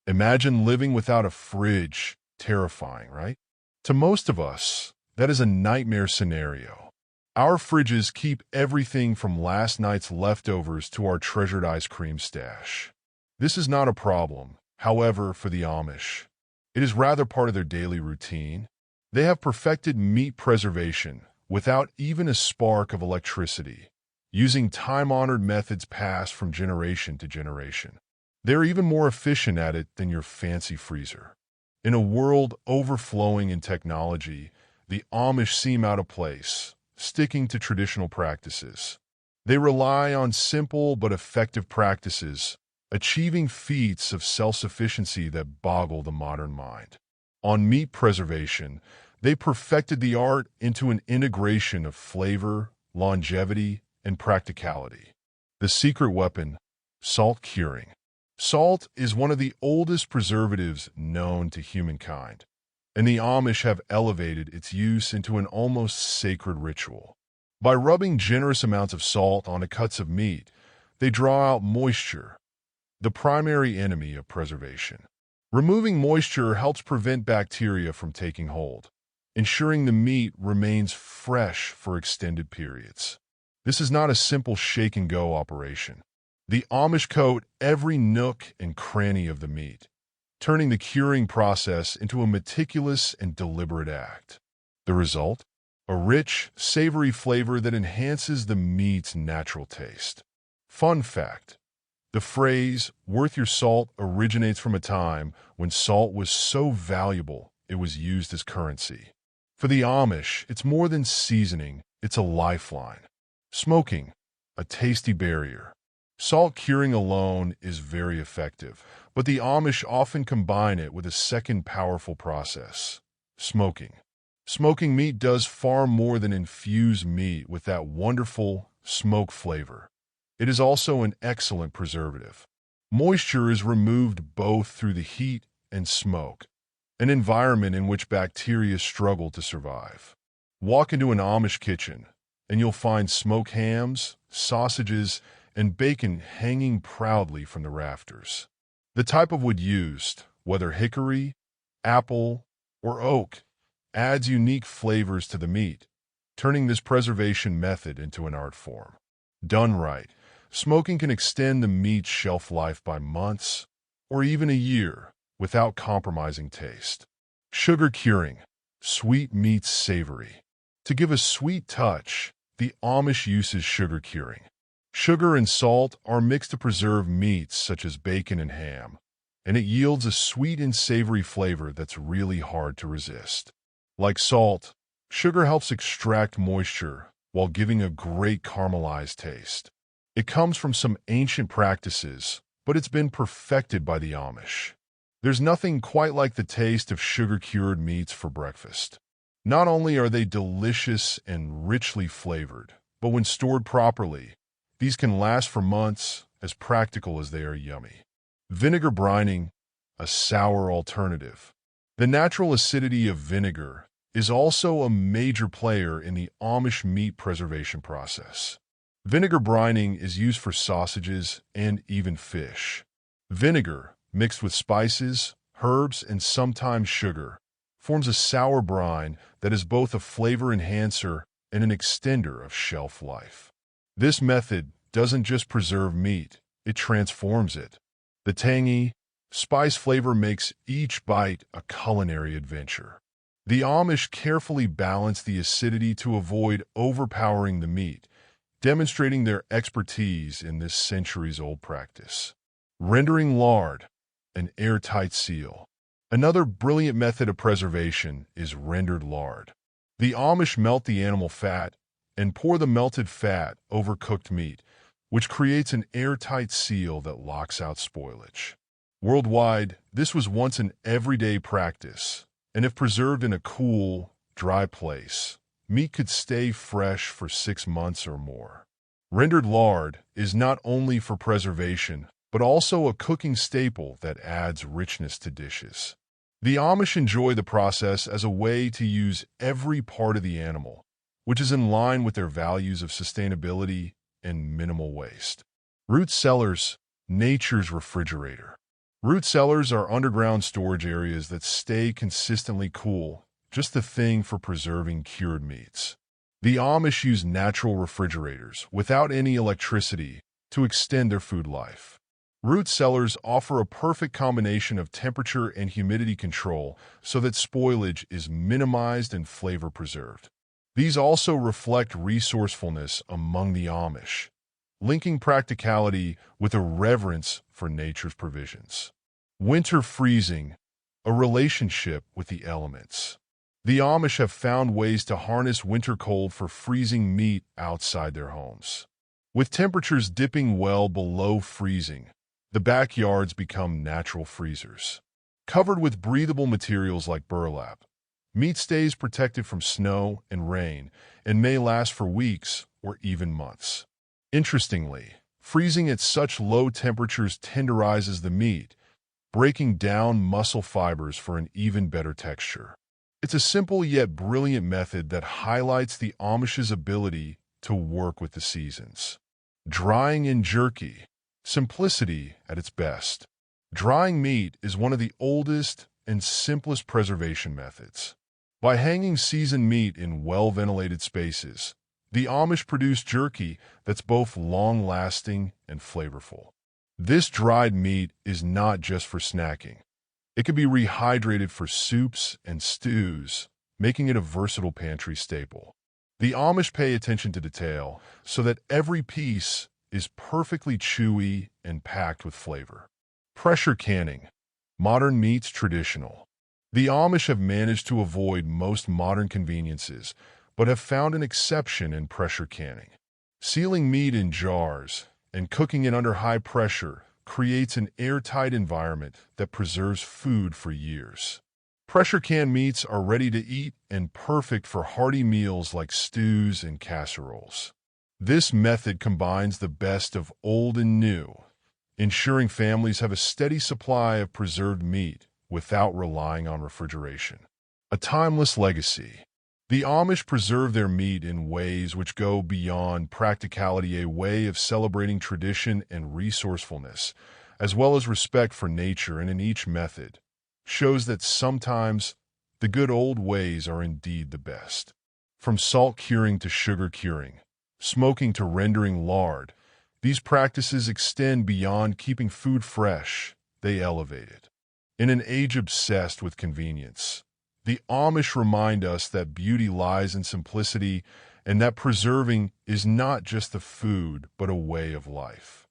Imagine living without a fridge. Terrifying, right? To most of us, that is a nightmare scenario. Our fridges keep everything from last night's leftovers to our treasured ice cream stash. This is not a problem, however, for the Amish. It is rather part of their daily routine. They have perfected meat preservation without even a spark of electricity, using time-honored methods passed from generation to generation. They're even more efficient at it than your fancy freezer. In a world overflowing in technology, the Amish seem out of place, sticking to traditional practices. They rely on simple but effective practices, achieving feats of self-sufficiency that boggle the modern mind. On meat preservation, they perfected the art into an integration of flavor, longevity, and practicality. The secret weapon, salt curing. Salt is one of the oldest preservatives known to humankind, and the Amish have elevated its use into an almost sacred ritual. By rubbing generous amounts of salt onto cuts of meat, they draw out moisture, the primary enemy of preservation. Removing moisture helps prevent bacteria from taking hold, ensuring the meat remains fresh for extended periods. This is not a simple shake-and-go operation. The Amish coat every nook and cranny of the meat, turning the curing process into a meticulous and deliberate act. The result? A rich, savory flavor that enhances the meat's natural taste. Fun fact: the phrase, "worth your salt," originates from a time when salt was so valuable it was used as currency. For the Amish, it's more than seasoning, it's a lifeline. Smoking, a tasty barrier. Salt curing alone is very effective, but the Amish often combine it with a second powerful process: smoking. Smoking meat does far more than infuse meat with that wonderful smoke flavor. It is also an excellent preservative. Moisture is removed both through the heat and smoke, an environment in which bacteria struggle to survive. Walk into an Amish kitchen, and you'll find smoked hams, sausages, and bacon hanging proudly from the rafters. The type of wood used, whether hickory, apple, or oak, adds unique flavors to the meat, turning this preservation method into an art form. Done right, smoking can extend the meat's shelf life by months or even a year without compromising taste. Sugar curing, sweet meats savory. To give a sweet touch, the Amish uses sugar curing. Sugar and salt are mixed to preserve meats such as bacon and ham, and it yields a sweet and savory flavor that's really hard to resist. Like salt, sugar helps extract moisture while giving a great caramelized taste. It comes from some ancient practices, but it's been perfected by the Amish. There's nothing quite like the taste of sugar-cured meats for breakfast. Not only are they delicious and richly flavored, but when stored properly, these can last for months, as practical as they are yummy. Vinegar brining, a sour alternative. The natural acidity of vinegar is also a major player in the Amish meat preservation process. Vinegar brining is used for sausages and even fish. Vinegar, mixed with spices, herbs, and sometimes sugar, forms a sour brine that is both a flavor enhancer and an extender of shelf life. This method doesn't just preserve meat, it transforms it. The tangy, spice flavor makes each bite a culinary adventure. The Amish carefully balance the acidity to avoid overpowering the meat, demonstrating their expertise in this centuries-old practice. Rendering lard, an airtight seal. Another brilliant method of preservation is rendered lard. The Amish melt the animal fat and pour the melted fat over cooked meat, which creates an airtight seal that locks out spoilage. Worldwide, this was once an everyday practice, and if preserved in a cool, dry place, meat could stay fresh for 6 months or more. Rendered lard is not only for preservation, but also a cooking staple that adds richness to dishes. The Amish enjoy the process as a way to use every part of the animal, which is in line with their values of sustainability and minimal waste. Root cellars, nature's refrigerator. Root cellars are underground storage areas that stay consistently cool, just the thing for preserving cured meats. The Amish use natural refrigerators without any electricity to extend their food life. Root cellars offer a perfect combination of temperature and humidity control so that spoilage is minimized and flavor preserved. These also reflect resourcefulness among the Amish, linking practicality with a reverence for nature's provisions. Winter freezing, a relationship with the elements. The Amish have found ways to harness winter cold for freezing meat outside their homes. With temperatures dipping well below freezing, the backyards become natural freezers. Covered with breathable materials like burlap, meat stays protected from snow and rain and may last for weeks or even months. Interestingly, freezing at such low temperatures tenderizes the meat, breaking down muscle fibers for an even better texture. It's a simple yet brilliant method that highlights the Amish's ability to work with the seasons. Drying in jerky. Simplicity at its best. Drying meat is one of the oldest and simplest preservation methods. By hanging seasoned meat in well-ventilated spaces, the Amish produce jerky that's both long-lasting and flavorful. This dried meat is not just for snacking. It can be rehydrated for soups and stews, making it a versatile pantry staple. The Amish pay attention to detail so that every piece is perfectly chewy and packed with flavor. Pressure canning. Modern meats traditional. The Amish have managed to avoid most modern conveniences, but have found an exception in pressure canning. Sealing meat in jars and cooking it under high pressure creates an airtight environment that preserves food for years. Pressure can meats are ready to eat and perfect for hearty meals like stews and casseroles. This method combines the best of old and new, ensuring families have a steady supply of preserved meat without relying on refrigeration. A timeless legacy. The Amish preserve their meat in ways which go beyond practicality, a way of celebrating tradition and resourcefulness, as well as respect for nature, and in each method shows that sometimes the good old ways are indeed the best. From salt curing to sugar curing, smoking to rendering lard, these practices extend beyond keeping food fresh, they elevate it. In an age obsessed with convenience, the Amish remind us that beauty lies in simplicity and that preserving is not just the food but a way of life.